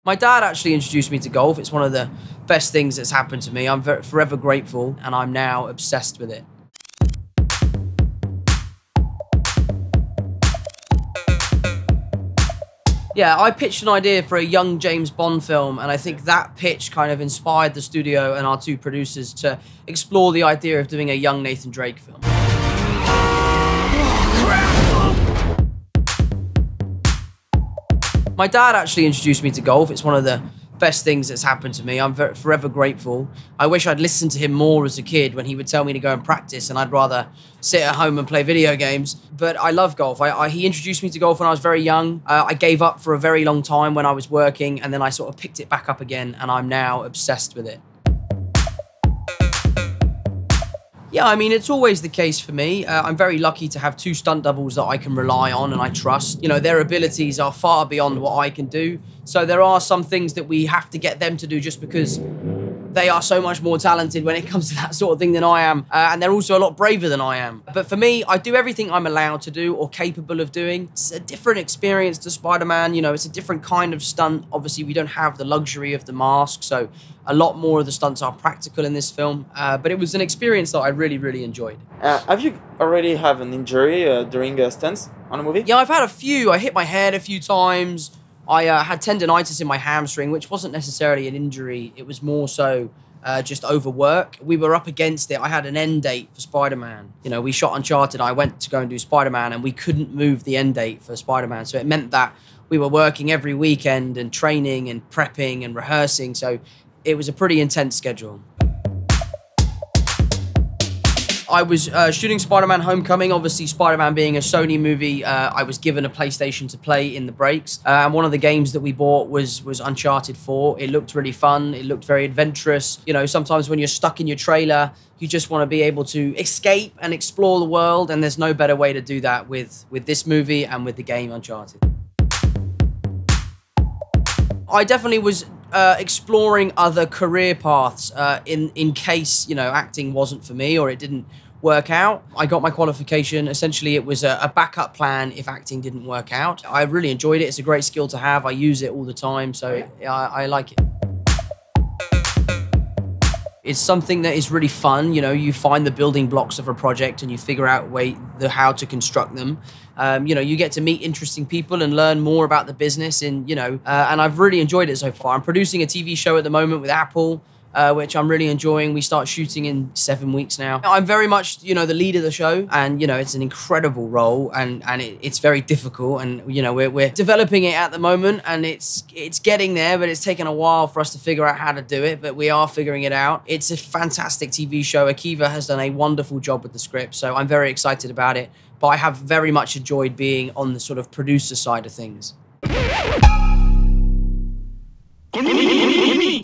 My dad actually introduced me to golf. It's one of the best things that's happened to me. I'm forever grateful, and I'm now obsessed with it. Yeah, I pitched an idea for a young James Bond film, and I think that pitch kind of inspired the studio and our two producers to explore the idea of doing a young Nathan Drake film. My dad actually introduced me to golf. It's one of the best things that's happened to me. I'm forever grateful. I wish I'd listened to him more as a kid when he would tell me to go and practice, and I'd rather sit at home and play video games. But I love golf. He introduced me to golf when I was very young. I gave up for a very long time when I was working, and then I sort of picked it back up again, and I'm now obsessed with it. Yeah, I mean, it's always the case for me. I'm very lucky to have two stunt doubles that I can rely on and I trust. You know, their abilities are far beyond what I can do. So there are some things that we have to get them to do just because they are so much more talented when it comes to that sort of thing than I am. And they're also a lot braver than I am. But for me, I do everything I'm allowed to do or capable of doing. It's a different experience to Spider-Man. You know, it's a different kind of stunt. Obviously, we don't have the luxury of the mask, so a lot more of the stunts are practical in this film. But it was an experience that I really, really enjoyed. Have you already have an injury during stunts on a movie? Yeah, I've had a few. I hit my head a few times. I had tendonitis in my hamstring, which wasn't necessarily an injury. It was more so just overwork. We were up against it. I had an end date for Spider-Man. You know, we shot Uncharted. I went to go and do Spider-Man, and we couldn't move the end date for Spider-Man. So it meant that we were working every weekend and training and prepping and rehearsing. So it was a pretty intense schedule. I was shooting Spider-Man Homecoming. Obviously, Spider-Man being a Sony movie, I was given a PlayStation to play in the breaks. And one of the games that we bought was Uncharted 4. It looked really fun. It looked very adventurous. You know, sometimes when you're stuck in your trailer, you just want to be able to escape and explore the world. And there's no better way to do that with this movie and with the game Uncharted. I definitely was exploring other career paths in case, you know, acting wasn't for me or it didn't work out. I got my qualification. Essentially, it was a backup plan if acting didn't work out. I really enjoyed it. It's a great skill to have. I use it all the time, so I like it. It's something that is really fun. You know, you find the building blocks of a project and you figure out how to construct them. You know, you get to meet interesting people and learn more about the business, and you know, and I've really enjoyed it so far. I'm producing a TV show at the moment with Apple, which I'm really enjoying. We start shooting in 7 weeks now. I'm very much, you know, the lead of the show, and you know, it's an incredible role, and it's very difficult, and you know, we're developing it at the moment, and it's getting there, but it's taken a while for us to figure out how to do it, but we are figuring it out. It's a fantastic TV show. Akiva has done a wonderful job with the script, so I'm very excited about it, but I have very much enjoyed being on the sort of producer side of things. Konbini.